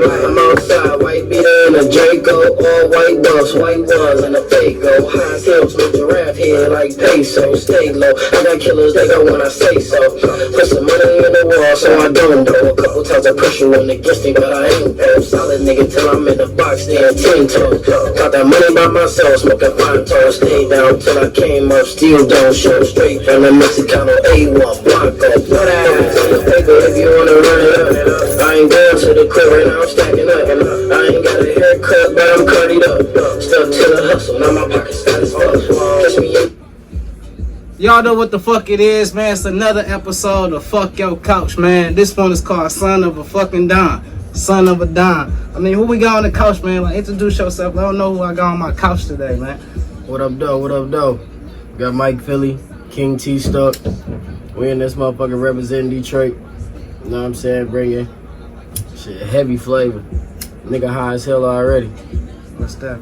I'm outside, white beater and a Draco, all white bus, white ones and a Fago. High heels, no giraffe head like peso. Stay low, I got killers, they go when I say so. Put some money in the wall, so I don't know. A couple times I pressure when against me, but I ain't though. Solid nigga till I'm in the box, staying 10 toes. Got that money by myself, smoking 5 toes. Stay down till I came up, still don't show. Straight from the Mexicano A1 Blanco. If you wanna run it up, I ain't going to the crib right now, I'm stacking up. I ain't got a haircut, but I'm curtied up. Stuck to the hustle, now my pocket's fat as fuck. Catch me in. Y'all know what the fuck it is, man. It's another episode of Fuck Your Couch, man. This one is called Son of a Fucking Don. Son of a Don. I mean, who we got on the couch, man? Like, introduce yourself. I don't know who I got on my couch today, man. What up, though? What up, though? Got Mike Philly, KingTStuck. We in this motherfucker representing Detroit. You know what I'm saying? Bringing shit, heavy flavor. Nigga high as hell already. What's that?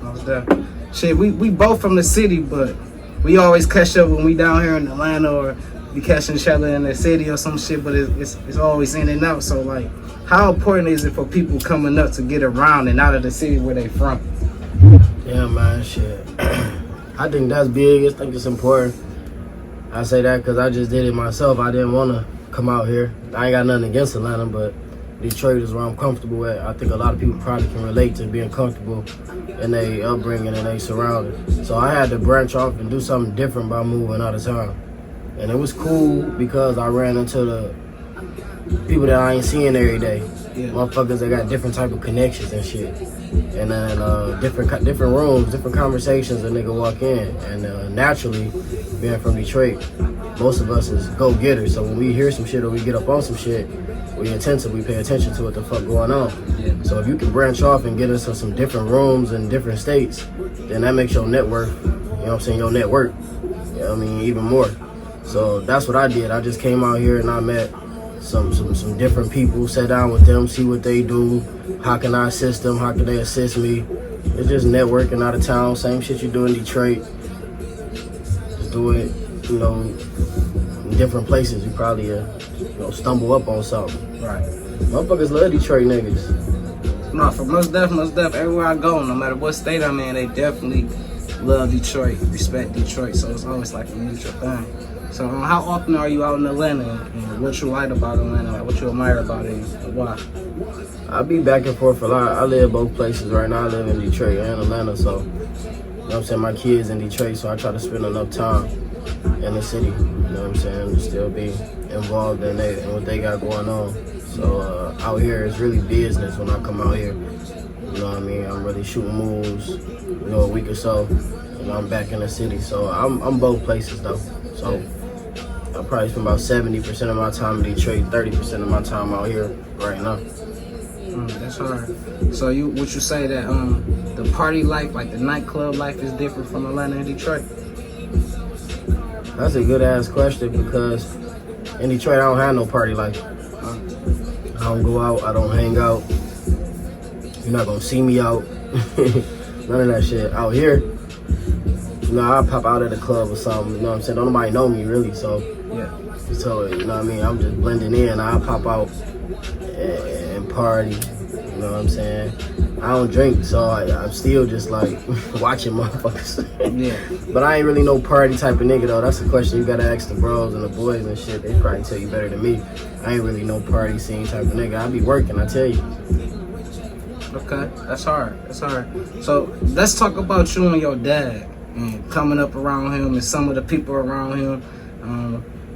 Shit, we both from the city, but we always catch up when we down here in Atlanta or we catching each other in the city or some shit, but it's always in and out. So, like, how important is it for people coming up to get around and out of the city where they from? Yeah, man, shit. I think that's big. I think it's important. I say that because I just did it myself. I didn't want to come out here. I ain't got nothing against Atlanta, but Detroit is where I'm comfortable at. I think a lot of people probably can relate to being comfortable in their upbringing and their surroundings. So I had to branch off and do something different by moving out of town. And it was cool because I ran into the people that I ain't seeing every day. Yeah. Motherfuckers that got different type of connections and shit. And then different rooms, different conversations a nigga walk in. And naturally, being from Detroit, most of us is go-getters. So when we hear some shit or we get up on some shit, we pay attention to what the fuck going on. Yeah. So if you can branch off and get into some different rooms in different states, then that makes your network, you know what I'm saying, your network, you know what I mean, even more. So that's what I did. I just came out here and I met some different people, sat down with them, see what they do, how can I assist them, how can they assist me. It's just networking out of town, same shit you do in Detroit. Just do it, you know, in different places. You probably stumble up on something. Right. Motherfuckers love Detroit niggas. No, for most def, everywhere I go, no matter what state I'm in, they definitely love Detroit, respect Detroit, so it's always like a mutual thing. So how often are you out in Atlanta, and what you like about Atlanta, like what you admire about it, and why? I be back and forth a lot. I live both places right now. I live in Detroit and Atlanta, so, you know what I'm saying, my kids in Detroit, so I try to spend enough time in the city, you know what I'm saying, to still be involved in what they got going on. So out here, it's really business when I come out here. You know what I mean? I'm really shooting moves, a week or so, and I'm back in the city. So I'm both places though. So I probably spend about 70% of my time in Detroit, 30% of my time out here right now. That's hard. So would you say that the party life, like the nightclub life, is different from Atlanta and Detroit? That's a good ass question because in Detroit I don't have no party life. I don't go out, I don't hang out. You're not gonna see me out. None of that shit. Out here, I'll pop out at a club or something, you know what I'm saying? Don't nobody know me really, so yeah. So, you know what I mean? I'm just blending in. I'll pop out and party, you know what I'm saying? I don't drink, so I'm still just like watching motherfuckers. Yeah. But I ain't really no party type of nigga though. That's a question you gotta ask the bros and the boys and shit. They probably tell you better than me. I ain't really no party scene type of nigga. I be working, I tell you. Okay, that's hard. So let's talk about you and your dad and coming up around him and some of the people around him.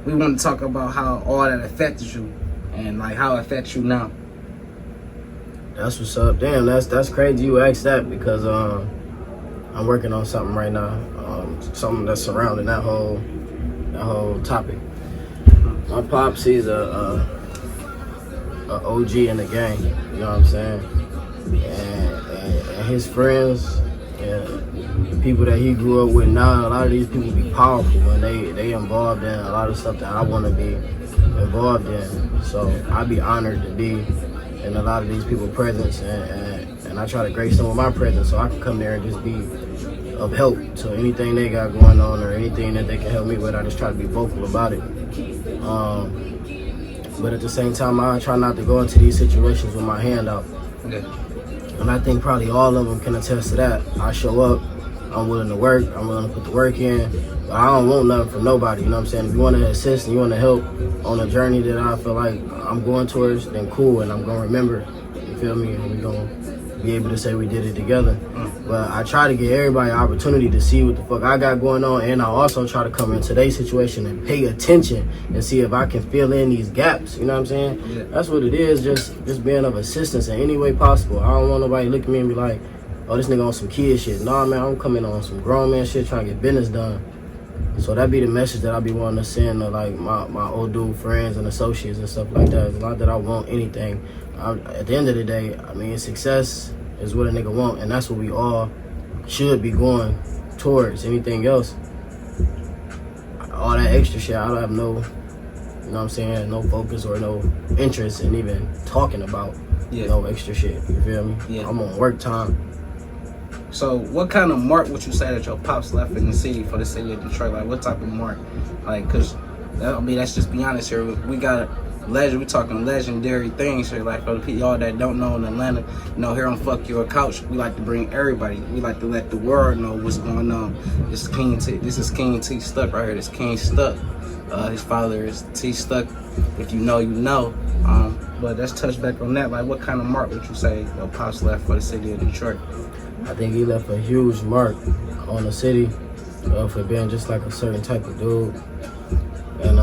We want to talk about how all that affected you and like how it affects you now. That's what's up. Damn, that's crazy you asked that because I'm working on something right now. Something that's surrounding that whole topic. My pops, he's a OG in the game, you know what I'm saying? And his friends and people that he grew up with now, a lot of these people be powerful and they involved in a lot of stuff that I want to be involved in. So I'd be honored to be in a lot of these people's presence and I try to grace them with my presence so I can come there and just be of help to anything they got going on or anything that they can help me with. I just try to be vocal about it. But at the same time, I try not to go into these situations with my hand out. Yeah. And I think probably all of them can attest to that. I show up, I'm willing to work, I'm willing to put the work in. But I don't want nothing from nobody, you know what I'm saying? If you want to assist and you want to help on a journey that I feel like I'm going towards, then cool, and I'm going to remember, you feel me? And we're going to be able to say we did it together. But I try to give everybody an opportunity to see what the fuck I got going on, and I also try to come into their situation and pay attention and see if I can fill in these gaps, you know what I'm saying? Yeah. That's what it is, just being of assistance in any way possible. I don't want nobody to look at me and be like, oh, this nigga on some kid shit. Nah, man, I'm coming on some grown man shit, trying to get business done. So that be the message that I be wanting to send to like my old dude friends and associates and stuff like that. It's not that I want anything. At the end of the day, I mean, success is what a nigga want, and that's what we all should be going towards. Anything else, all that extra shit, I don't have no, you know what I'm saying, no focus or no interest in even talking about no extra shit. You feel me? Yeah. I'm on work time. So what kind of mark would you say that your pops left in the city for the city of Detroit? Like what type of mark? Like, cause I mean, let's just be honest here. We got legend. We talking legendary things here. Like for the y'all that don't know in Atlanta, you know, here on FuccYoCouch, we like to bring everybody. We like to let the world know what's going on. This is KingTStuck right here. This KingTStuck. His father is TStuck. If you know, you know. But let's touch back on that. Like, what kind of mark would you say your pops left for the city of Detroit? I think he left a huge mark on the city for being just like a certain type of dude, and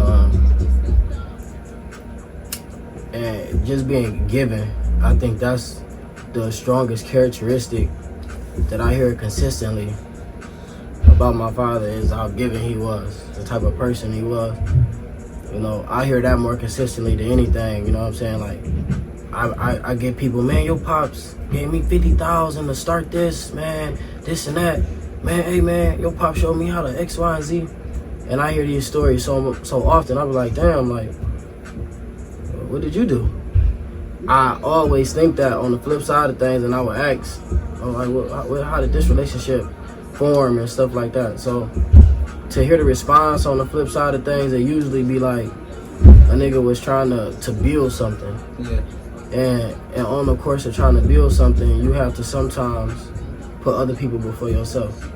just being given. I think that's the strongest characteristic that I hear consistently about my father is how giving he was, the type of person he was. You know, I hear that more consistently than anything. You know what I'm saying? Like, I get people, man, your pops gave me 50,000 to start this, man, this and that. Man, hey man, your pop showed me how to X, Y, and Z. And I hear these stories so often, I be like, damn, like, what did you do? I always think that on the flip side of things, and I would ask, I'm like, how did this relationship form and stuff like that? So to hear the response on the flip side of things, it usually be like a nigga was trying to build something. Yeah. And on the course of trying to build something, you have to sometimes put other people before yourself.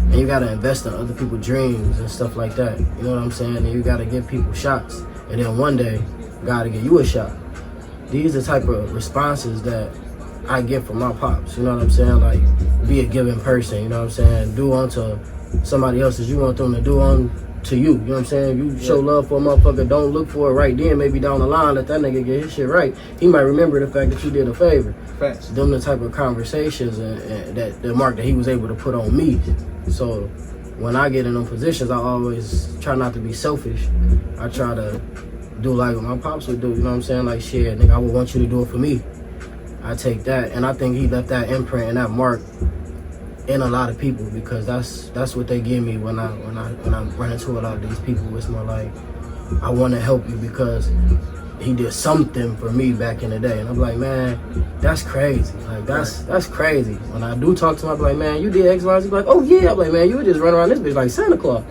And you gotta invest in other people's dreams and stuff like that. You know what I'm saying? And you gotta give people shots. And then one day, God will give you a shot. These are the type of responses that I get from my pops. You know what I'm saying? Like, be a giving person. You know what I'm saying? Do unto somebody else as you want them to do unto you. You know what I'm saying? You show love for a motherfucker, don't look for it right then. Maybe down the line, let that nigga get his shit right. He might remember the fact that you did a favor. Facts. Them the type of conversations and that the mark that he was able to put on me. So when I get in them positions, I always try not to be selfish. I try to do like what my pops would do. You know what I'm saying? Like, shit, nigga, I would want you to do it for me. I take that, and I think he left that imprint and that mark in a lot of people, because that's what they give me when I run into a lot of these people. It's more like, I want to help you because he did something for me back in the day, and I'm like, man, that's crazy. Like, that's crazy. When I do talk to him, I'm like, man, you did X, Y, Z. Like, oh yeah. I'm like, man, you would just run around this bitch like Santa Claus.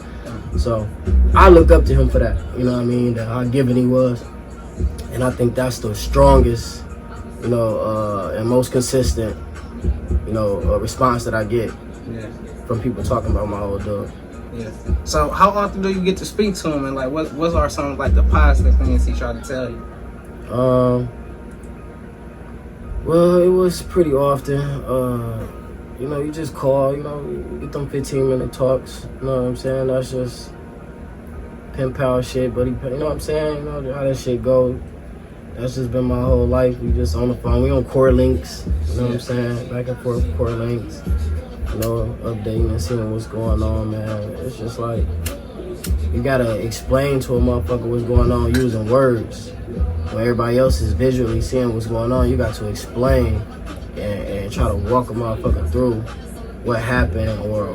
So I look up to him for that. You know what I mean? That how giving he was, and I think that's the strongest, you know, and most consistent, you know, response that I get from people talking about my old dog. Yeah. So how often do you get to speak to him, and like what are some of like the positive things he tried to tell you? Well, it was pretty often. You know, you just call, you know, you get them 15-minute talks. You know what I'm saying? That's just pen pal shit, but you know what I'm saying? You know how that shit goes. That's just been my whole life. We just on the phone. We on core links. You know what I'm saying? Back and forth core links. You know, updating and seeing what's going on, man. It's just like, you gotta explain to a motherfucker what's going on using words. When everybody else is visually seeing what's going on, you got to explain and try to walk a motherfucker through what happened or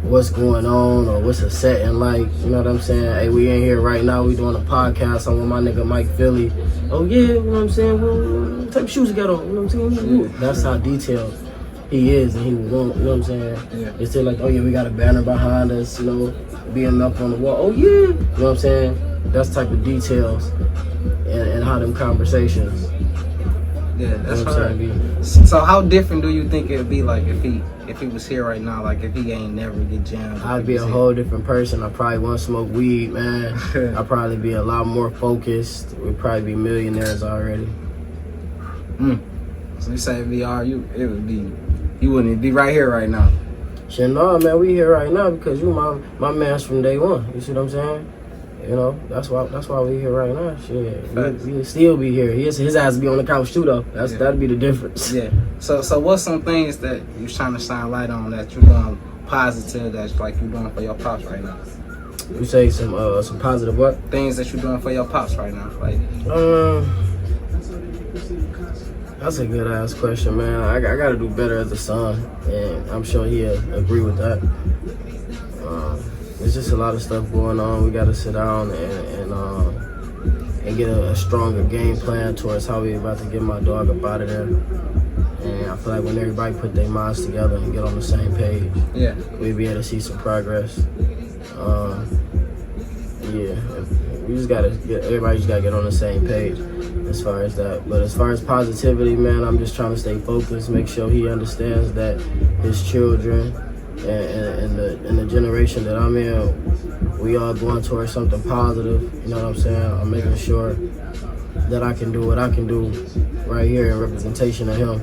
what's going on or what's a setting like. You know what I'm saying? Hey, we in here right now. We doing a podcast. I'm with my nigga Mike Philly. Oh yeah, you know what I'm saying? Well, what type of shoes you got on? You know what I'm saying? Yeah. That's how detailed he is, and he would want, you know what I'm saying? Yeah. It's still like, oh yeah, we got a banner behind us, you know, being up on the wall. Oh yeah, you know what I'm saying? That's type of details and how them conversations Yeah, that's You know what I'm right. saying? So how different do you think it'd be like if he was here right now? Like if he ain't never get jammed? I'd be a whole different person. I probably won't smoke weed, man. I'd probably be a lot more focused. We'd probably be millionaires already. So you say VR, you wouldn't be right here right now. Shit, no, man, we here right now because you my man's from day one. You see what I'm saying? You know, that's why we here right now. Shit, we still be here. His ass be on the couch too, though. That'd be the difference. Yeah. So what's some things that you trying to shine light on that you're doing positive that's like you doing for your pops right now? You say some positive what? Things that you're doing for your pops right now, like. That's a good ass question, man. I gotta do better as a son, and I'm sure he'll agree with that. There's just a lot of stuff going on. We gotta sit down and get a stronger game plan towards how we about to get my dog up out of there. And I feel like when everybody put their minds together and get on the same page, yeah, we'll be able to see some progress. Yeah, everybody just gotta get on the same page as far as that. But as far as positivity, man, I'm just trying to stay focused, make sure he understands that his children and the generation that I'm in, we all going towards something positive. You know what I'm saying? I'm making sure that I can do what I can do right here in representation of him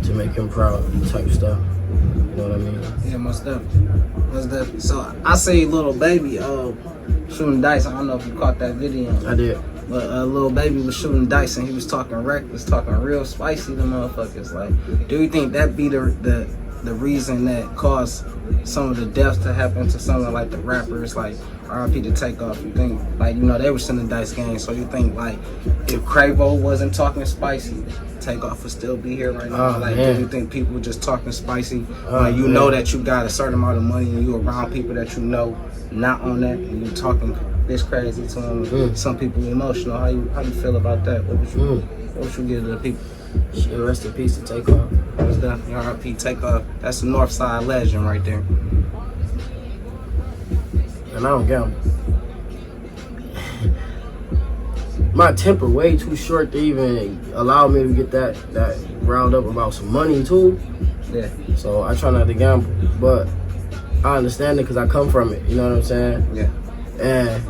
to make him proud, type stuff. You know what I mean? Yeah, most definitely. So I see Little Baby shooting dice. I don't know if you caught that video. I did. But Little Baby was shooting dice and he was talking reckless, talking real spicy to motherfuckers. Like, do you think that be the reason that caused some of the deaths to happen to some of like the rappers, like R.I.P. to Takeoff? You think, like, you know, they were sending dice games, so you think like if Quavo wasn't talking spicy, Takeoff would still be here right now? Like, do you think people just talking spicy? Like, you know that you got a certain amount of money and you around people that you know not on that, and you talking this crazy to them? Some people emotional. How you feel about that? What would you give to the people? Shit, rest in peace to Takeoff. That's definitely R.I.P. Takeoff. That's the Northside legend right there. And I don't gamble. My temper way too short to even allow me to get that riled up about some money too. Yeah. So I try not to gamble, but I understand it because I come from it. You know what I'm saying? Yeah. And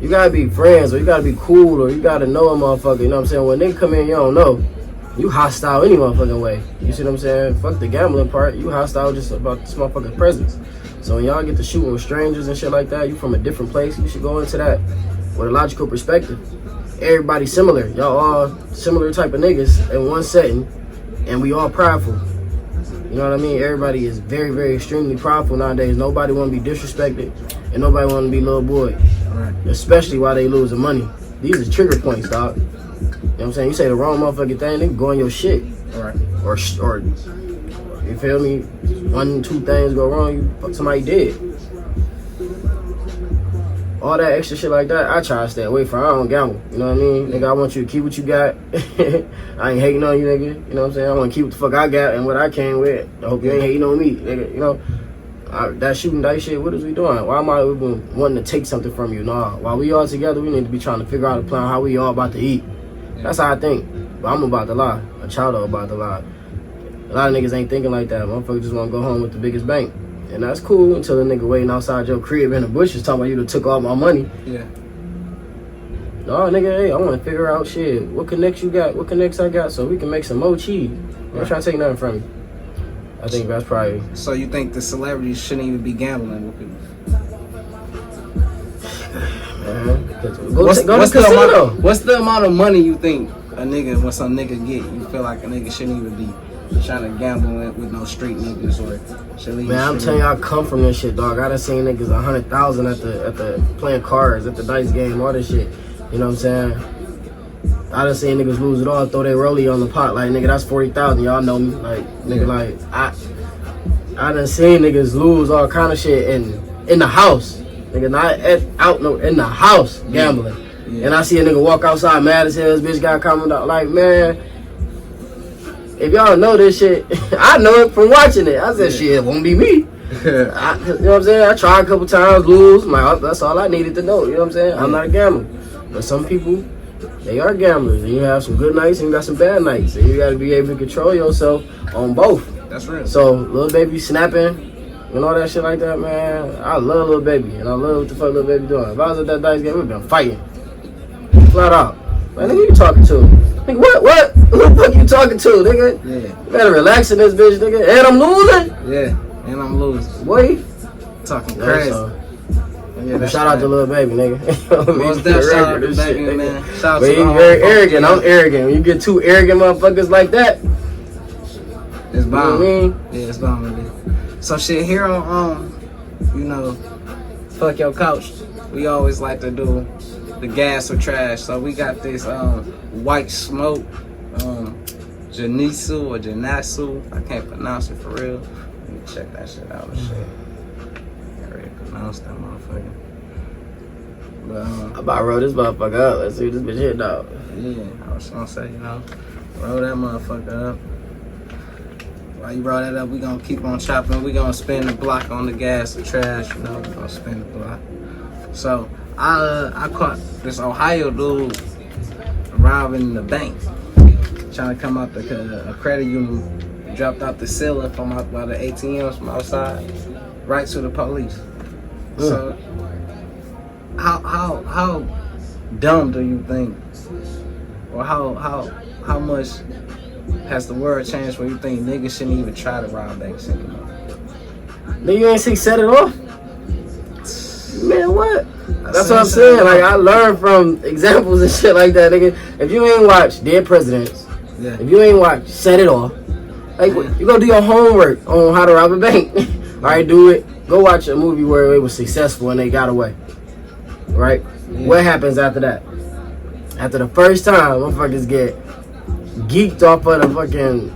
you gotta be friends, or you gotta be cool, or you gotta know a motherfucker. You know what I'm saying? When they come in, you don't know. You hostile any motherfucking way. You see what I'm saying? Fuck the gambling part. You hostile just about this motherfucking presence. So when y'all get to shooting with strangers and shit like that, you from a different place. You should go into that with a logical perspective. Everybody similar. Y'all all similar type of niggas in one setting, and we all prideful. You know what I mean? Everybody is very, very extremely prideful nowadays. Nobody want to be disrespected, and nobody want to be little boy. Right. Especially while they losing money. These are trigger points, dog. You know what I'm saying? You say the wrong motherfucking thing, they go on your shit. Right. Or you feel me? 1, 2 things go wrong, you fuck somebody dead. All that extra shit like that, I try to stay away from. I don't gamble. You know what I mean? Nigga, I want you to keep what you got. I ain't hating on you, nigga. You know what I'm saying? I want to keep what the fuck I got and what I came with. I hope you ain't hating on me, nigga. You know? That shooting dice shit, what is we doing? Why am I even wanting to take something from you? Nah, while we all together, we need to be trying to figure out a plan how we all about to eat. That's how I think. But I'm about to lie. A child about to lie. A lot of niggas ain't thinking like that. Motherfuckers just want to go home with the biggest bank. And that's cool until the nigga waiting outside your crib in the bushes talking about you done took all my money. Yeah. No, nigga, hey, I want to figure out shit. What connects you got? What connects I got so we can make some more cheese. I'm not trying to take nothing from you. I think that's probably... So you think the celebrities shouldn't even be gambling with people? What's the amount of money you think when some nigga get, you feel like a nigga shouldn't even be trying to gamble with no street niggas or should leave? Man, I'm telling you, I come from this shit, dog. I done seen niggas 100,000 at the playing cards, at the dice game, all this shit. You know what I'm saying? I done seen niggas lose it all, throw their rollie on the pot, like, nigga, that's 40,000. Y'all know me, like, nigga, like, I done seen niggas lose all kind of shit in the house, nigga, not in the house gambling. Yeah. And I see a nigga walk outside mad as hell. This bitch got coming out, like, man, if y'all know this shit, I know it from watching it. I said, shit, it won't be me. You know what I'm saying? I tried a couple times, lose. That's all I needed to know. You know what I'm saying? I'm not a gambler. But some people, They are gamblers, and you have some good nights and you got some bad nights, and you got to be able to control yourself on both. That's real. So, Lil Baby snapping and all that shit like that, man. I love Lil Baby, and I love what the fuck Lil Baby doing. If I was at that dice game, we'd been fighting. Flat out. Man, nigga, who you talking to? Nigga, what? Who the fuck you talking to, nigga? Yeah. You better relax in this bitch, nigga. And I'm losing? Yeah, and I'm losing. Boy. Talking crazy. Yeah, shout out to Lil Baby, nigga. Most definitely shout out to Baby, man. Shout out but to he's very arrogant. I'm arrogant. When you get two arrogant motherfuckers like that, it's bound. You know what I mean? Yeah, it's bound to be. So shit, here on, you know, Fuck Your Couch, we always like to do the gas or trash. So we got this white smoke, Janisu or Janasu. I can't pronounce it for real. Let me check that shit out and shit. Can't really pronounce that motherfucker. But I about to roll this motherfucker up. Let's see what this bitch hit, dog. yeah, I was gonna say, you know, roll that motherfucker up. While you roll that up, we gonna keep on chopping. We gonna spin the block on the gas or trash, you know. We gonna spin the block. So I caught this Ohio dude robbing the bank, trying to come out the credit union. Dropped out the ceiling from out by the ATMs from outside, right to the police. So how dumb do you think, or how much has the world changed where you think niggas shouldn't even try to rob banks anymore? Nigga, you ain't see set it off? Man, what? That's what I'm saying. Like, I learned from examples and shit like that, nigga. If you ain't watch Dead Presidents, if you ain't watch Set It Off, like, you gonna do your homework on how to rob a bank. Alright, do it. Go watch a movie where it was successful and they got away. Right? What happens after that? After the first time, motherfuckers get geeked off of the fucking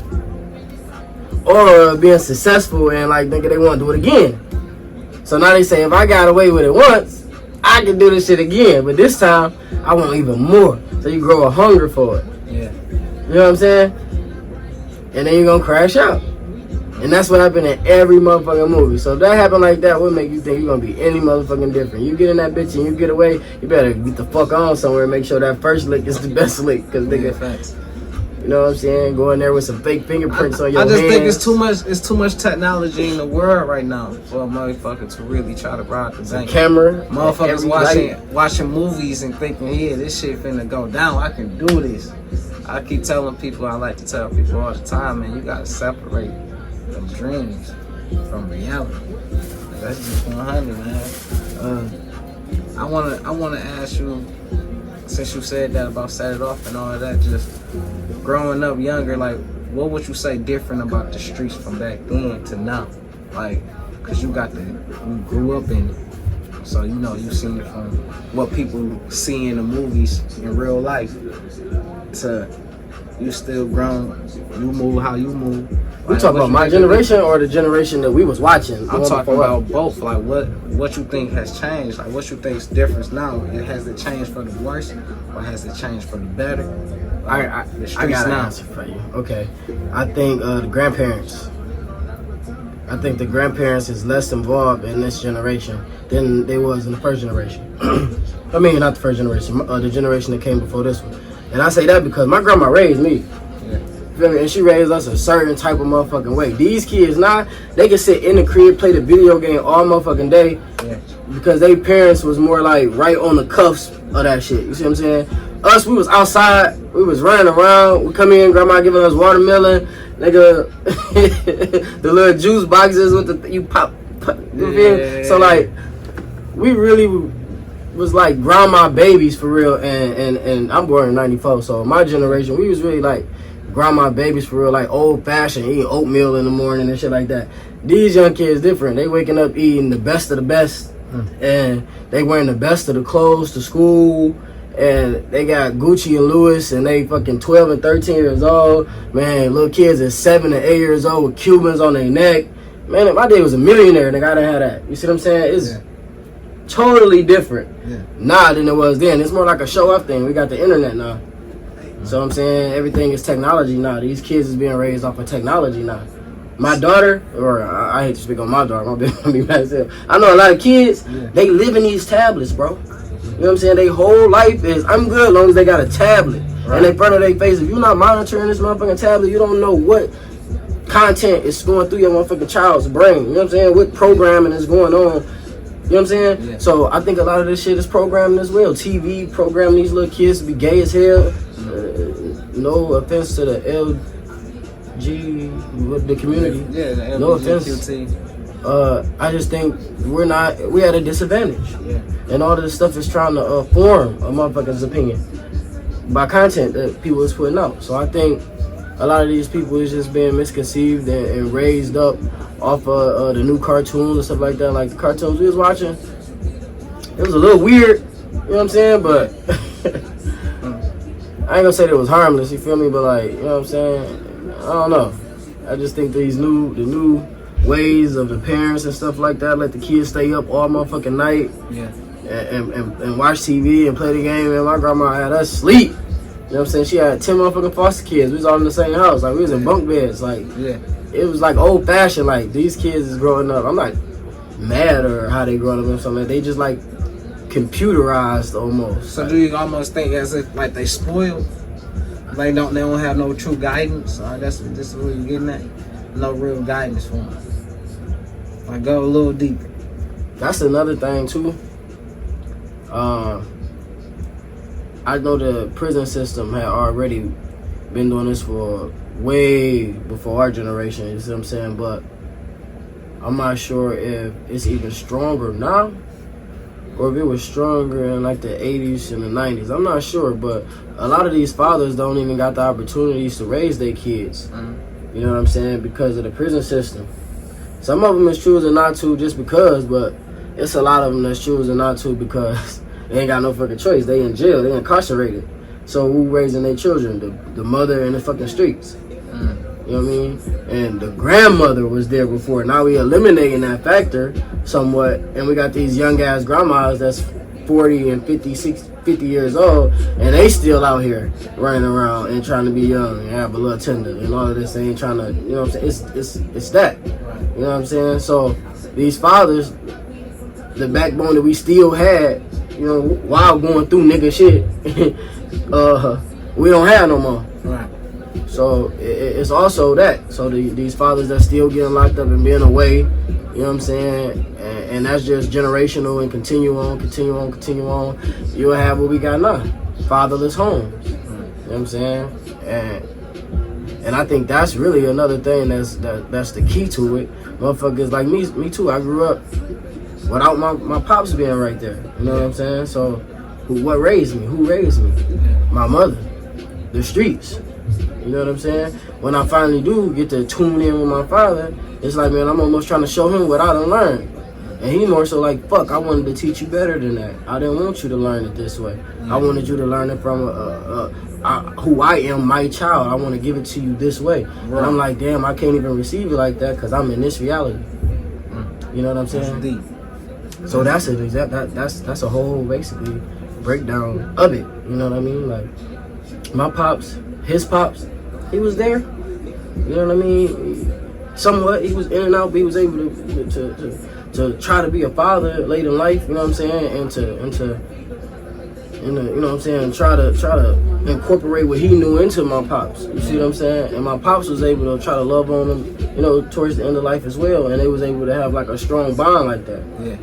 aura of being successful and like, nigga, they want to do it again. So now they say, if I got away with it once, I can do this shit again. But this time, I want even more. So you grow a hunger for it. Yeah. You know what I'm saying? And then you're going to crash out. And that's what happened in every motherfucking movie. So if that happened like that, what make you think you're going to be any motherfucking different? You get in that bitch and you get away, you better get the fuck on somewhere and make sure that first lick is the best lick. Because nigga, facts. You know what I'm saying? Go in there with some fake fingerprints on your hands. I just think it's too much technology in the world right now for a motherfucker to really try to rob the bank. Camera. Motherfuckers watching movies and thinking, yeah, this shit finna go down. I can do this. I keep telling people, I like to tell people all the time, man, you gotta separate them dreams from reality. That's just 100, man. I wanna ask you, since you said that about Set It Off and all of that, just growing up younger, like, what would you say different about the streets from back then to now? Like, cause you grew up in it, so you know you seen it from what people see in the movies in real life to you still grown, you move how you move. We talking about my generation or the generation that we was watching? I'm talking about both. Like, what you think has changed? Like, what you think's difference now? Has it changed for the worse, or has it changed for the better? I got an answer for you. Okay, I think the grandparents. I think the grandparents is less involved in this generation than they was in the first generation. I mean, not the first generation, the generation that came before this one. And I say that because my grandma raised me. And she raised us a certain type of motherfucking way. These kids now, they can sit in the crib, play the video game all motherfucking day because their parents was more like right on the cuffs of that shit. You see what I'm saying? Us, we was outside, we was running around. We come in, grandma giving us watermelon, nigga, the little juice boxes with the you pop. You feel? So like, we really was like grandma babies for real. And I'm born in '94, so my generation, we was really like grandma babies for real, like old fashioned, eating oatmeal in the morning and shit like that. These young kids different. They waking up eating the best of the best, and they wearing the best of the clothes to school, and they got Gucci and Louis, and they fucking 12 and 13 years old. Man, little kids is 7 and 8 years old with Cubans on their neck. Man, my day was a millionaire, nigga. I didn't have that. You see what I'm saying? It's totally different now than it was then. It's more like a show off thing. We got the internet now. So I'm saying everything is technology now. These kids is being raised off of technology now. My daughter, or I hate to speak on my daughter, I'm gonna be mad as hell. I know a lot of kids, they live in these tablets, bro. You know what I'm saying? Their whole life is, I'm good as long as they got a tablet. And in front of their face, if you're not monitoring this motherfucking tablet, you don't know what content is going through your motherfucking child's brain. You know what I'm saying? What programming is going on. You know what I'm saying? Yeah. So I think a lot of this shit is programming as well. TV programming these little kids to be gay as hell. No offense to the the community. Yeah, the no offense. I just think we're at a disadvantage. Yeah. And all of this stuff is trying to form a motherfucker's opinion by content that people is putting out. So I think a lot of these people is just being misconceived and raised up off of the new cartoons and stuff like that. Like the cartoons we was watching, it was a little weird, you know what I'm saying? But I ain't gonna say that it was harmless, you feel me? But like, you know what I'm saying? I don't know. I just think the new ways of the parents and stuff like that, let the kids stay up all motherfucking night. Yeah. And watch TV and play the game. And my grandma had us sleep. You know what I'm saying? She had 10 motherfucking foster kids. We was all in the same house. Like, we was in bunk beds. Like, it was like old fashioned. Like, these kids is growing up. I'm not mad or how they growing up or something. They just like computerized almost. So do you almost think as if like they spoiled? They don't have no true guidance? That's what you're getting at? No real guidance for them. Like, go a little deeper. That's another thing too. I know the prison system had already been doing this for way before our generation, you see what I'm saying? But I'm not sure if it's even stronger now or if it was stronger in like the 80s and the 90s. I'm not sure, but a lot of these fathers don't even got the opportunities to raise their kids. Mm-hmm. You know what I'm saying? Because of the prison system. Some of them is choosing not to just because, but it's a lot of them that's choosing not to because they ain't got no fucking choice. They in jail. They incarcerated. So who raising their children? The mother in the fucking streets. Mm. You know what I mean? And the grandmother was there before. Now we eliminating that factor somewhat. And we got these young ass grandmas that's 40 and 50 years old. And they still out here running around and trying to be young and have a little tender. And all of this, they ain't trying to, you know what I'm saying? It's that. You know what I'm saying? So these fathers, the backbone that we still had, you know, while going through nigga shit, we don't have no more. Right. So it's also that. So these fathers that still getting locked up and being away, you know what I'm saying? And that's just generational and continue on. You'll have what we got now, fatherless homes. You know what I'm saying? And I think that's really another thing that's the key to it. Motherfuckers like me too. I grew up without my pops being right there. You know what I'm saying? So what raised me? Who raised me? My mother. The streets. You know what I'm saying? When I finally do get to tune in with my father, it's like, man, I'm almost trying to show him what I done learned. And he more so like, fuck, I wanted to teach you better than that. I didn't want you to learn it this way. I wanted you to learn it from who I am, my child. I want to give it to you this way. Right. And I'm like, damn, I can't even receive it like that because I'm in this reality. You know what I'm saying? Deep. So that's it. That's a whole basically breakdown of it. You know what I mean? Like my pops, his pops, he was there. You know what I mean? Somewhat, he was in and out, but he was able to try to be a father late in life. You know what I'm saying? And to you know what I'm saying? Try to incorporate what he knew into my pops. You see what I'm saying? And my pops was able to try to love on him, you know, towards the end of life as well. And they was able to have like a strong bond like that. Yeah.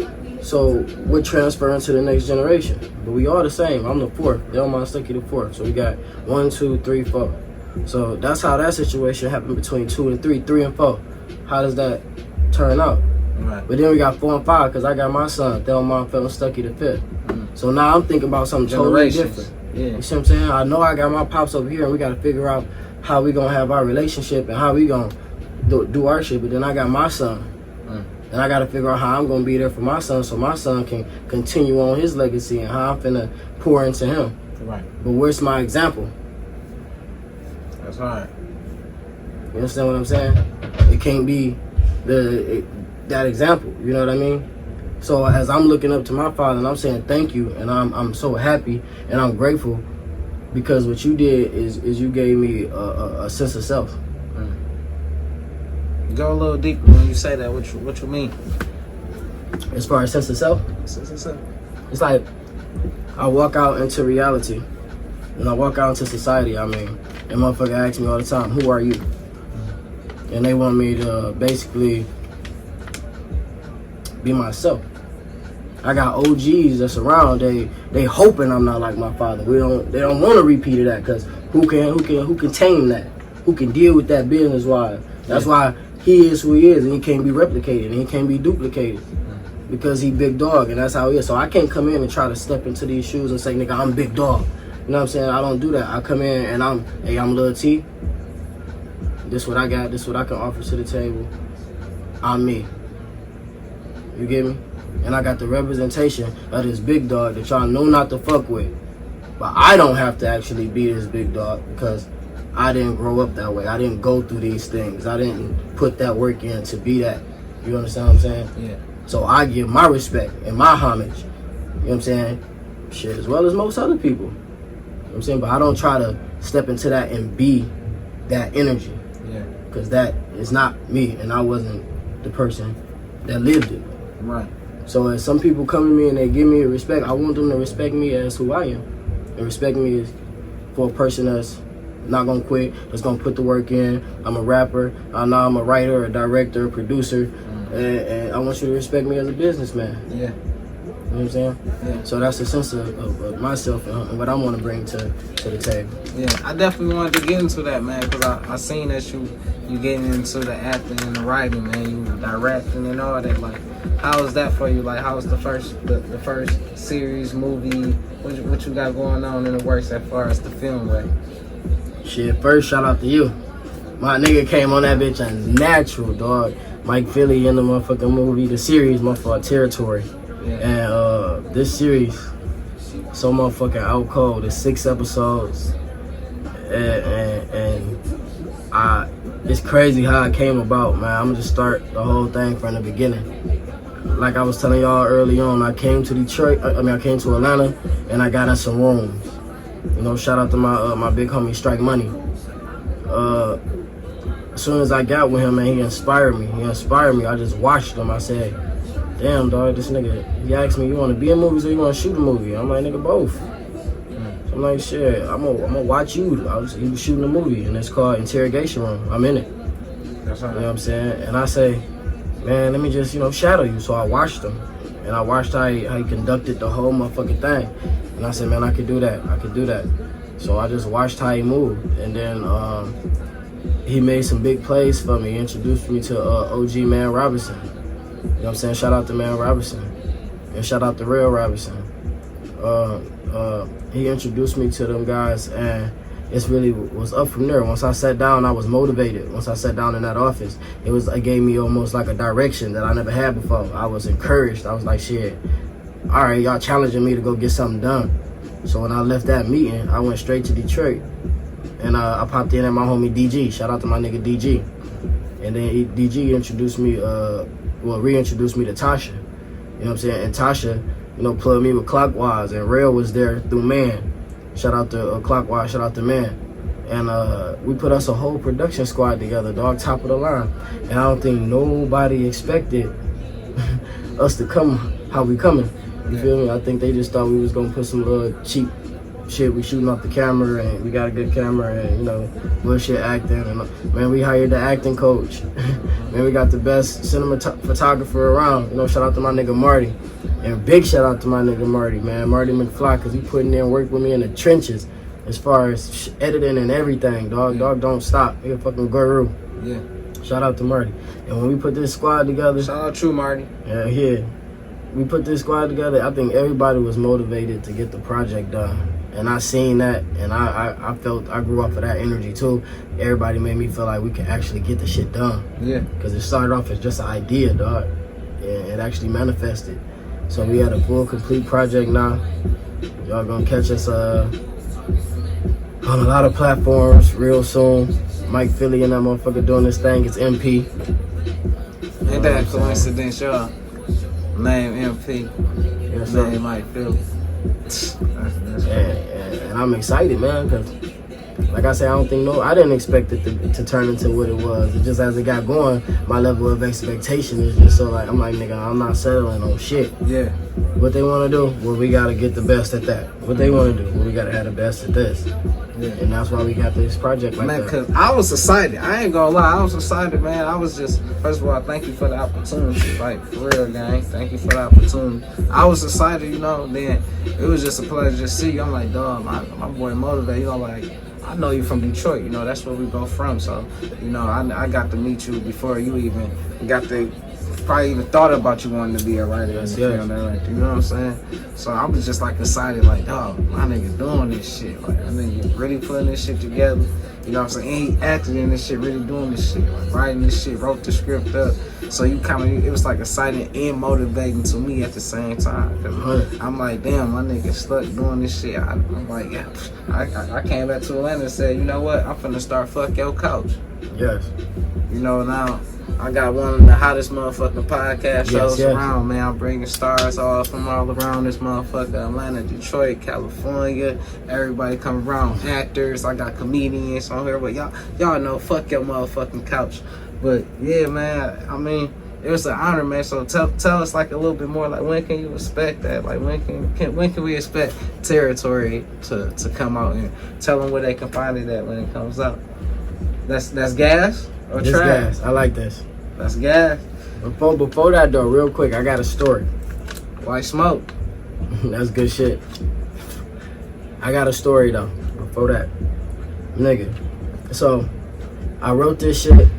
So we're transferring to the next generation. But we all the same. I'm the fourth. Delmon Stucky the fourth. So we got 1, 2, 3, 4. So that's how that situation happened between 2 and 3, 3 and 4. How does that turn out? Right. But then we got 4 and 5 because I got my son, Delmon Stucky the fifth. So now I'm thinking about something totally different. Yeah. You see what I'm saying? I know I got my pops over here and we got to figure out how we going to have our relationship and how we going to do our shit. But then I got my son. And I got to figure out how I'm going to be there for my son so my son can continue on his legacy and how I'm finna pour into him. Right. But where's my example? That's hard. You understand what I'm saying? It can't be that example. You know what I mean? So as I'm looking up to my father and I'm saying thank you and I'm so happy and I'm grateful because what you did is you gave me a sense of self. Go a little deeper when you say that. What you mean? As far as sense of self? Sense of self. It's like I walk out into reality. When I walk out into society, I mean, and motherfucker asks me all the time, who are you? And they want me to basically be myself. I got OGs that's around. They hoping I'm not like my father. They don't want to repeat of that, because who can tame that? Who can deal with that business wise? That's why he is who he is, and he can't be replicated, and he can't be duplicated, because he big dog, and that's how he is. So I can't come in and try to step into these shoes and say, nigga, I'm big dog. You know what I'm saying? I don't do that. I come in and I'm Lil T. This what I got. This what I can offer to the table. I'm me. You get me? And I got the representation of this big dog that y'all know not to fuck with. But I don't have to actually be this big dog, because I didn't grow up that way. I didn't go through these things. I didn't put that work in to be that. You understand what I'm saying? Yeah. So I give my respect and my homage. You know what I'm saying? Shit, as well as most other people. You know what I'm saying? But I don't try to step into that and be that energy. Yeah. Because that is not me, and I wasn't the person that lived it. Right. So as some people come to me and they give me respect, I want them to respect me as who I am. And respect me as for a person that's not gonna quit, that's gonna put the work in. I'm a rapper, I know I'm a writer, a director, a producer, and I want you to respect me as a businessman. Yeah. You know what I'm saying? Yeah. So that's the sense of myself and what I want to bring to the table. Yeah, I definitely wanted to get into that, man, because I seen that you getting into the acting and the writing, man. You directing and all that. Like, how was that for you? Like, how was the first series, movie? What you got going on in the works as far as the film way? Shit, first shout out to you. My nigga came on that bitch as natural, dog. Mike Philly in the motherfucking movie, the series, motherfucking Territory. Yeah. And this series, so motherfucking out cold. It's 6 episodes, and it's crazy how it came about, man. I'm gonna just start the whole thing from the beginning. Like I was telling y'all early on, I came to Detroit. I came to Atlanta, and I got in some rooms. You know, shout out to my big homie Strike Money. As soon as I got with him, man, he inspired me. I just watched him. I said, damn, dog, this nigga, he asked me, you want to be in movies or you want to shoot a movie? I'm like, nigga, both. So I'm like, shit, I'm gonna watch you. He was shooting a movie, and it's called Interrogation Room. I'm in it. That's right. You know what I'm saying? And I say, man, let me just, shadow you. So I watched him, and I watched how he conducted the whole motherfucking thing. And I said, man, I could do that. So I just watched how he moved, and then he made some big plays for me. He introduced me to OG Man Robinson. You know what I'm saying? Shout out to Man Robinson. And shout out to Real Robinson. He introduced me to them guys, and it's really was up from there. Once I sat down, I was motivated. Once I sat down in that office, it gave me almost like a direction that I never had before. I was encouraged. I was like, shit, all right, y'all challenging me to go get something done. So when I left that meeting, I went straight to Detroit. And I popped in at my homie DG. Shout out to my nigga DG. And then DG introduced me, reintroduced me to Tasha. You know what I'm saying? And Tasha, plugged me with Clockwise. And Rail was there through Man. Shout out to Clockwise, shout out to Man. And we put us a whole production squad together, dog, top of the line. And I don't think nobody expected us to come how we coming. You feel me? I think they just thought we was gonna put some little cheap shit. We shooting off the camera, and we got a good camera, and bullshit acting. And man, we hired the acting coach. Man, we got the best photographer around. Shout out to my nigga Marty, and big shout out to my nigga Marty, man, Marty McFly, cause he putting in work with me in the trenches, as far as editing and everything. Dog don't stop. He a fucking guru. Yeah. Shout out to Marty. And when we put this squad together, shout out to Marty. Yeah. We put this squad together, I think everybody was motivated to get the project done. And I seen that, and I felt, I grew off of that energy too. Everybody made me feel like we could actually get the shit done. Yeah. Because it started off as just an idea, dog. And it actually manifested. So we had a full, complete project now. Y'all gonna catch us on a lot of platforms real soon. Mike Philly and that motherfucker doing this thing. It's MP. Ain't that a coincidence, y'all? Name MP. Yes, name Mike Philly. And I'm excited, man, because like I said, I didn't expect it to turn into what it was. It just, as it got going, my level of expectation is just so like, I'm like, nigga, I'm not settling on shit. Yeah. What they want to do? Well, we got to get the best at that. What they want to do? Well, we got to have the best at this. Yeah. And that's why we got this project like man, that. Cause I was excited. I ain't gonna lie, I was excited, man. I was just, first of all, thank you for the opportunity. Like, for real, gang. Thank you for the opportunity. I was excited, you know. Then it was just a pleasure to see you. I'm like, dog, my boy Motivate, you know, like, I know you from Detroit, you know, that's where we both from. So, you know, I got to meet you before you even got to, probably even thought about you wanting to be a writer. Yes. You know what I'm saying? So I was just like excited, like, dog, my nigga doing this shit. Like, I nigga really putting this shit together. You know what I'm saying? And he acted in this shit, really doing this shit, like writing this shit, wrote the script up. So you kind of, it was like exciting and motivating to me at the same time. Cause I'm like, damn, my nigga stuck doing this shit. I'm like, yeah. I came back to Atlanta and said, you know what? I'm finna start FuccYoCouch. Yes. You know, now I got one of the hottest motherfucking podcast shows around, man. I'm bringing stars all from all around this motherfucker. Atlanta, Detroit, California. Everybody come around. Actors. I got comedians on here. But y'all know, fuck your motherfucking couch. But yeah, man, I mean, it was an honor, man. So tell us like a little bit more. Like, when can you expect that? Like, when can we expect Territory to come out, and tell them where they can find it at when it comes out? That's gas or This trash? gas. I like this. That's gas. Before that though, real quick, I got a story. White smoke. That's good shit. I got a story though. Before that, nigga. So I wrote this shit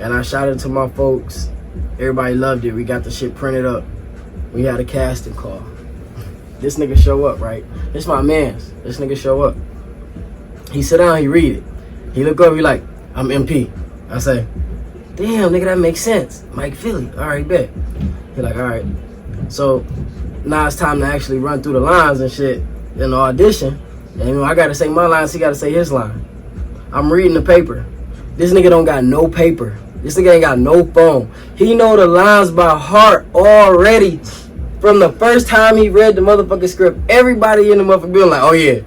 and I shot it to my folks. Everybody loved it. We got the shit printed up. We had a casting call. This nigga show up, right? This my man's. This nigga show up. He sit down, he read it. He look over, he like, I'm MP. I say, damn, nigga, that makes sense. Mike Philly. All right, bet. He like, all right. So now it's time to actually run through the lines and shit in the audition. And you know, I gotta say my lines, he gotta say his line. I'm reading the paper. This nigga don't got no paper. This nigga ain't got no phone. He know the lines by heart already. From the first time he read the motherfucking script, everybody in the motherfucking building like, oh yeah,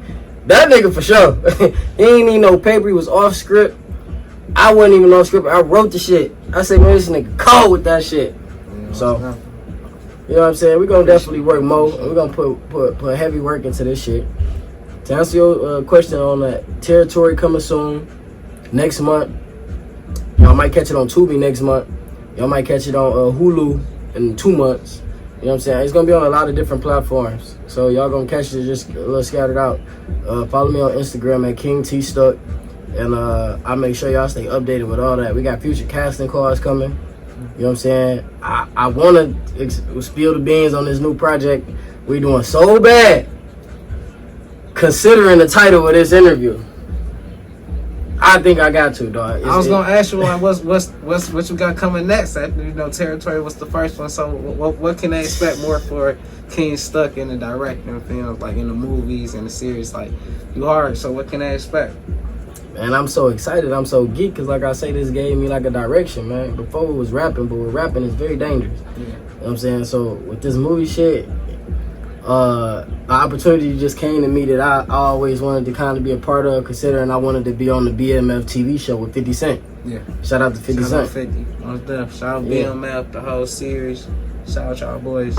that nigga for sure. He ain't need no paper. He was off script. I wasn't even on script. I wrote the shit. I said, man, this nigga cold with that shit. So, you know what I'm saying? We're going to definitely work more. We're going to put heavy work into this shit. To answer your question on that, Territory coming soon. Next month. Y'all might catch it on Tubi next month. Y'all might catch it on Hulu in 2 months. You know what I'm saying? It's going to be on a lot of different platforms. So y'all going to catch it just a little scattered out. Follow me on Instagram at KingTStuck. And I'll make sure y'all stay updated with all that. We got future casting calls coming. You know what I'm saying? I want to spill the beans on this new project we doing so bad. Considering the title of this interview, I think I got to, dog. I was gonna ask you, like, what you got coming next? After, you know, Territory was the first one. So what can they expect more for KingTStuck in the directing films, like in the movies and the series? Like, you hard. So what can they expect? Man, I'm so excited. I'm so geeked because, like I say, this gave me like a direction, man. Before it was rapping, but with rapping is very dangerous. Yeah. You know what I'm saying? So with this movie shit, an opportunity just came to me that I always wanted to kind of be a part of, considering I wanted to be on the BMF TV show with 50 Cent. Yeah. Shout out to 50 Cent. Shout out 50. Shout out BMF, the whole series. Shout out y'all boys.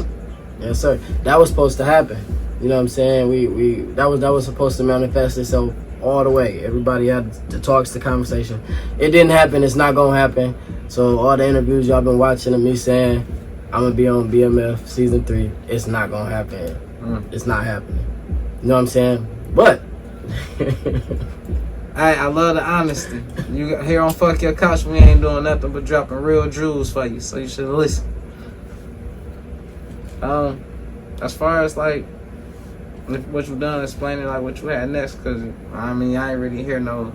Yes, sir. That was supposed to happen. You know what I'm saying? That was supposed to manifest itself all the way. Everybody had the talks, the conversation. It didn't happen. It's not gonna happen. So all the interviews y'all been watching of me saying I'm gonna be on BMF season 3, it's not gonna happen. It's not happening. You know what I'm saying? But I love the honesty. You here on FuccYoCouch, we ain't doing nothing but dropping real jewels for you, so you should listen. As far as like what you done explaining, like what you had next, cause I mean I ain't really hear no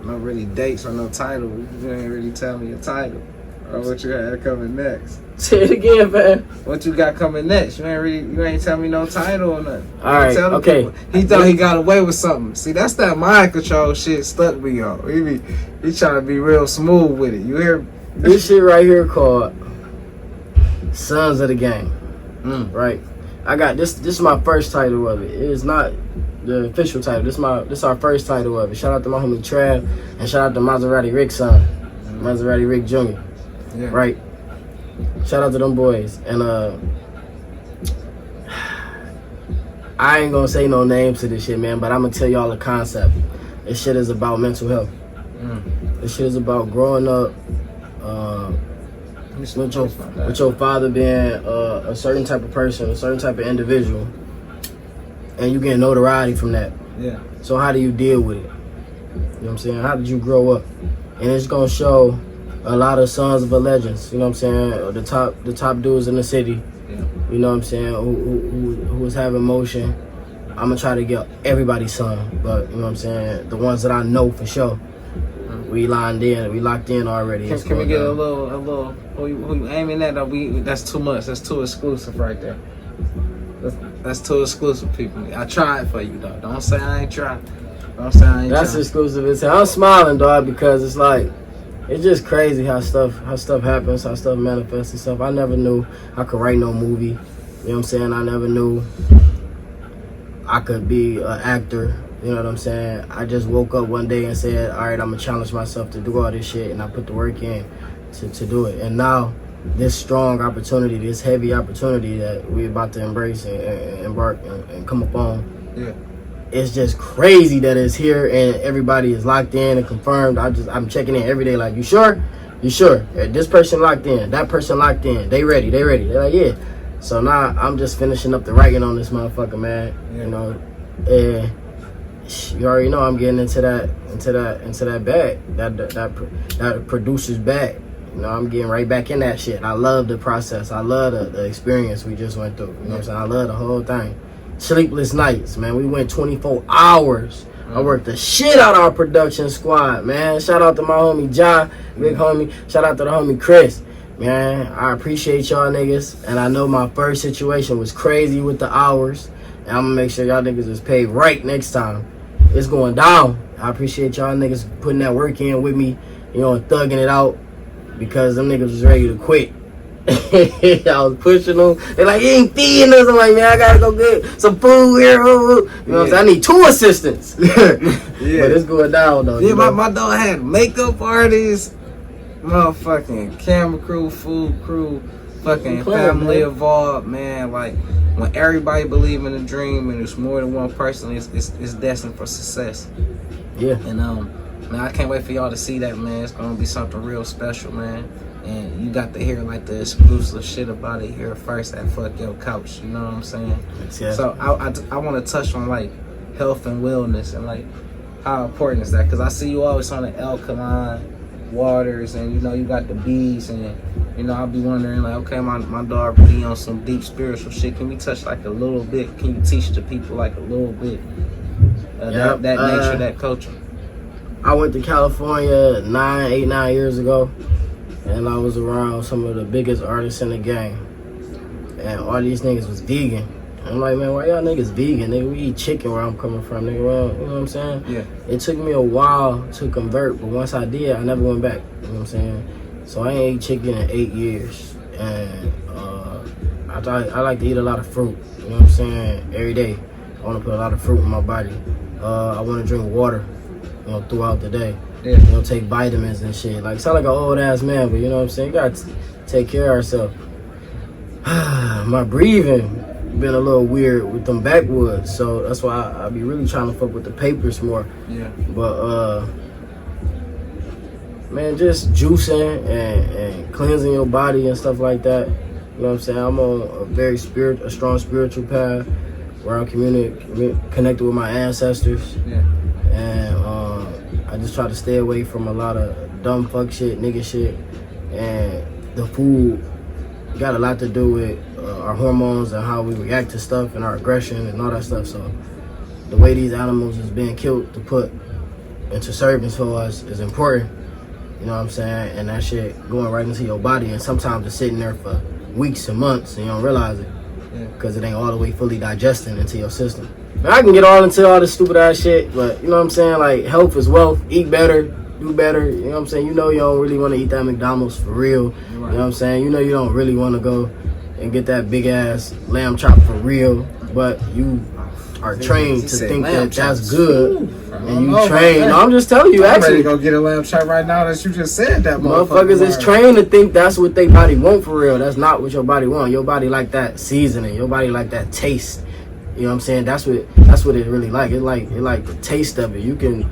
really dates or no title. You ain't really tell me your title or what you had coming next. Say it again, man. What you got coming next? You ain't tell me no title or nothing. All right, okay. He thought he got away with something. See, that's that mind control shit stuck me on. He trying to be real smooth with it. You hear? This shit right here called Sons of the Game. Right? I got this is my first title of it. It's not the official title. This our first title of it. Shout out to my homie Trav, and shout out to Maserati Rick's son, Maserati Rick Jr. Yeah. Right. Shout out to them boys. And I ain't gonna say no names to this shit, man, but I'm gonna tell y'all the concept. This shit is about mental health. This shit is about growing up with your father being a certain type of person, a certain type of individual, and you get notoriety from that. Yeah. So how do you deal with it? You know what I'm saying? How did you grow up? And it's gonna show a lot of sons of a legends. You know what I'm saying? The top dudes in the city. Yeah. You know what I'm saying? Who was having motion. I'm gonna try to get everybody's son, but you know what I'm saying? The ones that I know for sure. We locked in already. Can we get a little? Who you aiming at? That's too much. That's too exclusive right there. That's too exclusive, people. I tried for you though. Don't say I ain't tried. Don't say I ain't tried. That's exclusive. I'm smiling, dog, because it's like, it's just crazy how stuff happens, how stuff manifests and stuff. I never knew I could write no movie. You know what I'm saying? I never knew I could be an actor. You know what I'm saying? I just woke up one day and said, all right, I'm going to challenge myself to do all this shit. And I put the work in to do it. And now, this strong opportunity, this heavy opportunity that we're about to embrace and embark and come upon. Yeah. It's just crazy that it's here and everybody is locked in and confirmed. I'm checking in every day like, you sure? You sure? This person locked in, that person locked in. They ready. They're like, yeah. So now I'm just finishing up the writing on this motherfucker, man. Yeah. You know, and you already know I'm getting into that bag, that producer's bag. You know, I'm getting right back in that shit. I love the process. I love the experience we just went through. You know what I'm saying? I love the whole thing. Sleepless nights, man. We went 24 hours. I worked the shit out of our production squad, man. Shout out to my homie John, big homie. Shout out to the homie Chris. Man, I appreciate y'all niggas. And I know my first situation was crazy with the hours. And I'm gonna make sure y'all niggas is paid right next time. It's going down. I appreciate y'all niggas putting that work in with me, you know, and thugging it out. Because them niggas was ready to quit. I was pushing them. They're like, you ain't feeding us. I'm like, man, I gotta go get some food here. You know what I'm saying? I need 2 assistants. Yeah. But it's going down, though. Yeah, my dog had makeup artists, motherfucking camera crew, food crew, fucking family involved, man. Like, when everybody believe in a dream and there's more than one person, it's destined for success. Yeah. And, man, I can't wait for y'all to see that, man. It's gonna be something real special, man. And you got to hear like the exclusive shit about it here first at FuccYoCouch. You know what I'm saying? Yeah. So I want to touch on like health and wellness and like how important is that? Because I see you always on the alkaline waters, and you know you got the bees, and you know I'll be wondering like, okay, my dog really on some deep spiritual shit. Can we touch like a little bit? Can you teach the people like a little bit that nature, that culture? I went to California 9 years ago, and I was around some of the biggest artists in the game, and all these niggas was vegan. I'm like, man, why y'all niggas vegan? Nigga, we eat chicken where I'm coming from, nigga. Well, you know what I'm saying? Yeah. It took me a while to convert, but once I did, I never went back. You know what I'm saying? So I ain't ate chicken in 8 years, and I like to eat a lot of fruit. You know what I'm saying? Every day, I want to put a lot of fruit in my body. I want to drink water, you know, throughout the day. Yeah. You know, take vitamins and shit. Like, sound like an old ass man, but you know what I'm saying? You gotta take care of ourselves. My breathing been a little weird with them backwoods, so that's why I be really trying to fuck with the papers more. Yeah. But man, just juicing and cleansing your body and stuff like that. You know what I'm saying? I'm on a strong spiritual path where I'm connected with my ancestors. Yeah. And I just try to stay away from a lot of dumb fuck shit, nigga shit. And the food got a lot to do with our hormones and how we react to stuff and our aggression and all that stuff. So the way these animals is being killed to put into service for us is important. You know what I'm saying? And that shit going right into your body, and sometimes it's sitting there for weeks and months and you don't realize it. Because it ain't all the way fully digesting into your system. Man, I can get all into all this stupid ass shit, but you know what I'm saying? Like, health is wealth. Eat better, do better. You know what I'm saying? You know you don't really want to eat that McDonald's for real. Right. You know what I'm saying? You know you don't really want to go and get that big ass lamb chop for real, but you are trained He to said think lamb that that's chops. good, and you Oh, train. man. No, I'm just telling you, I'm ready to actually. go get a lamb chop right now that you just said that. Motherfuckers is trained to think that's what they body want for real. That's not what your body want. Your body like that seasoning. Your body like that taste. You know what I'm saying? That's what it really like. It like the taste of it. You can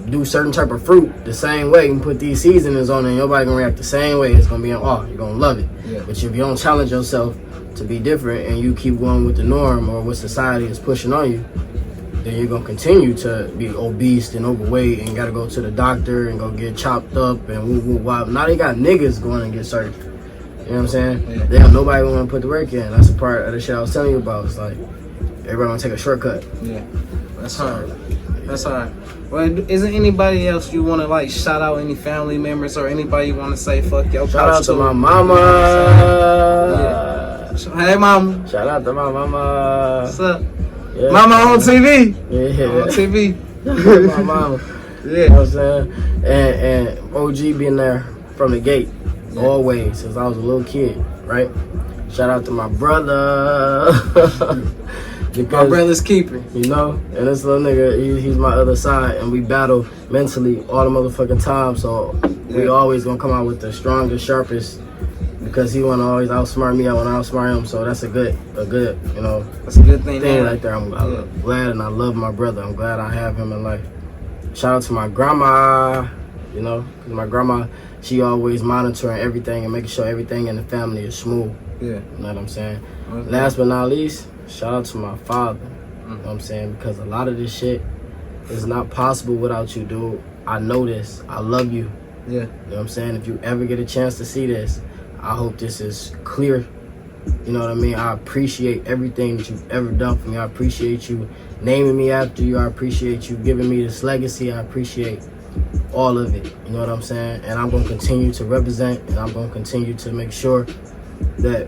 do certain type of fruit the same way. You can put these seasonings on it and your body gonna react the same way. It's gonna be an awe. You're gonna love it. Yeah. But if you don't challenge yourself to be different and you keep going with the norm or what society is pushing on you, then you're gonna continue to be obese and overweight and gotta go to the doctor and go get chopped up and woo woo wop. Now they got niggas going and get surgery. You know what I'm saying? Yeah. They have nobody want to put the work in. That's a part of the shit I was telling you about. It's like everybody want to take a shortcut. Yeah, that's hard. That's hard. Well, isn't anybody else you want to like shout out? Any family members or anybody you want to say fuck your couch? Shout out to my mama. Yeah. Hey, mama. Shout out to my mama. What's up? Yeah. Mama on TV. Yeah. On TV. My mama. Yeah. You know what I'm saying? And OG been there from the gate, always, since I was a little kid, right? Shout out to my brother. Because, My brother's keeper. you know, and this little nigga, he's my other side, and we battle mentally all the motherfucking time, so we always gonna come out with the strongest, sharpest, because he wanna always outsmart me, I wanna outsmart him, so that's a good, you know, That's a good thing. right there. I'm glad and I love my brother. I'm glad I have him in life. Shout out to my grandma, you know, because my grandma, she always monitoring everything and making sure everything in the family is smooth. Yeah. You know what I'm saying? Okay. Last but not least, shout out to my father. You know what I'm saying? Because a lot of this shit is not possible without you, dude. I know this. I love you. Yeah. You know what I'm saying? If you ever get a chance to see this, I hope this is clear. You know what I mean? I appreciate everything that you've ever done for me. I appreciate you naming me after you. I appreciate you giving me this legacy. I appreciate all of it. You know what I'm saying? And I'm going to continue to represent, and I'm going to continue to make sure that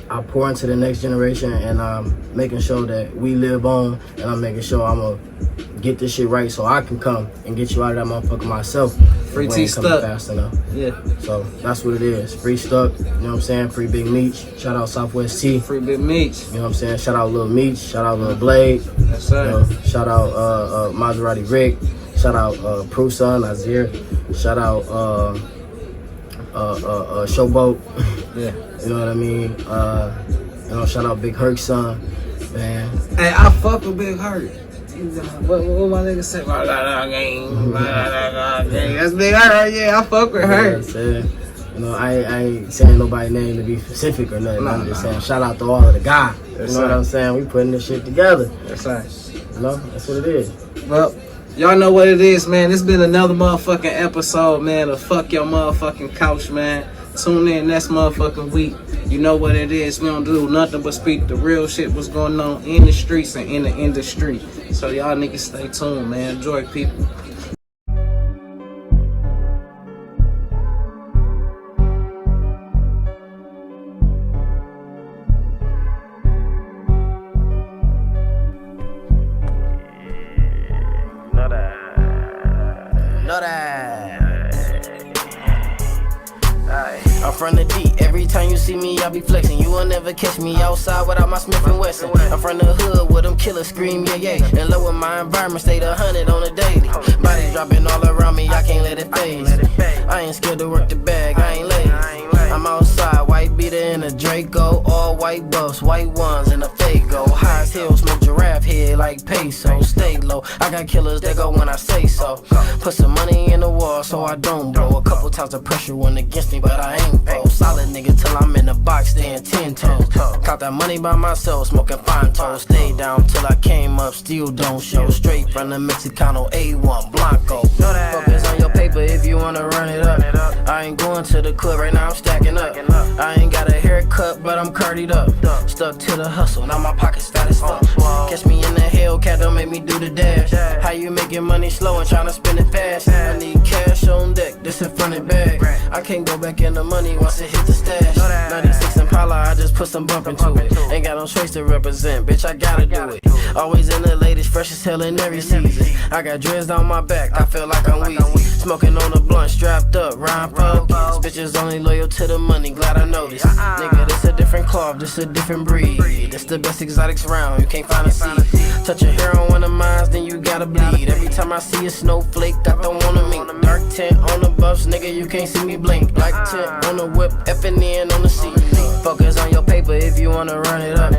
I pour into the next generation, and I'm making sure that we live on, and I'm making sure I'm going to get this shit right so I can come and get you out of that motherfucker myself. Free If we ain't coming T-Stuck. fast enough. Yeah. So that's what it is. Free Stuck, you know what I'm saying? Free Big Meech. Shout out Southwest T. Free big meat. You know what I'm saying? Shout out Lil Meech. Shout out Lil Blade. That's You right. know, shout out Maserati Rick. Shout out Prusa, Nazir. Shout out Showboat. Yeah. You know what I mean? You know, shout out Big Herc's son. Man. Hey, I fuck with Big Hurt. What my nigga say? That's Big Hurt. Yeah, I fuck with You know what I'm her. saying? You know, I ain't saying nobody's name to be specific or nothing. I'm just saying shout out to all of the guys. You know what I'm saying? We putting this shit together. That's right. You know, that's what it is. Well, y'all know what it is, man. It's been another motherfucking episode, man, of Fuck Your Motherfucking Couch, man. Tune in next motherfucking week. You know what it is. We don't do nothing but speak the real shit what's going on in the streets and in the industry. So y'all niggas stay tuned, man. Enjoy, people. I'm from the D. Every time you see me, I be flexing. You will never catch me outside without my Smith & Wesson. I'm from the hood where them killers scream, yeah, yeah. And low in my environment, stay 100 on a daily. Bodies dropping all around me, I can't let it phase. I ain't scared to work the bag, I ain't lazy. I'm outside, white beater in a Draco, all white buffs, white ones in a Fago. High as hell, smoke giraffe head like peso. Stay low, I got killers that go when I say so. Put some money in the wall so I don't blow. A couple times the pressure went against me, but I ain't pro. Solid nigga till I'm in the box, staying 10 toes. Count that money by myself, smoking fine toes. Stay down till I came up, still don't show. Straight from the Mexicano A1 Blanco. Focus on your paper if you wanna run it up. I ain't going to the club right now, I'm stacking up. I ain't got a haircut, but I'm curdied up. Stuck to the hustle, now my pockets fat as fuck. Catch me in the Hellcat, don't make me do the dash. How you making money slow and tryna spend it fast? I need cash on deck, this in front of bag. I can't go back in the money once it hit the stash. 96 Impala, I just put some bump into it. Ain't got no choice to represent, bitch, I gotta do it. Always in the latest, fresh as hell in every season. I got dreads on my back, I feel like I'm Weezy. Smoking on a blunt, strapped up, rhyme focus. Bitches only loyal to the money, glad I noticed. Nigga, this a different carved, this a different breed. This the best exotics round, you can't find a seed. Touch a hair on one of mine, then you gotta bleed. Every time I see a snowflake, I don't wanna mink. Dark tint on the buffs, nigga, you can't see me blink. Black tint on the whip, effing in on the seat. Focus on your paper if you wanna run it up.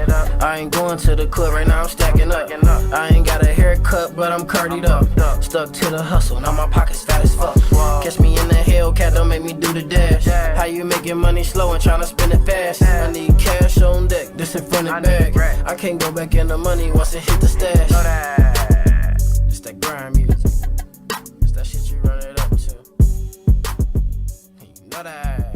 I ain't going to the club right now, I'm stacking up. I ain't got a haircut, but I'm cardied up. Stuck to the hustle, now my pockets fat as fuck. Catch me in the Hellcat, don't make me do the dash. How you making money slow and tryna spend it fast? I need cash on deck, this in front and back. I can't go back in the money once it hit the stash. It's that grind music. It's that shit you run it up to. You know that.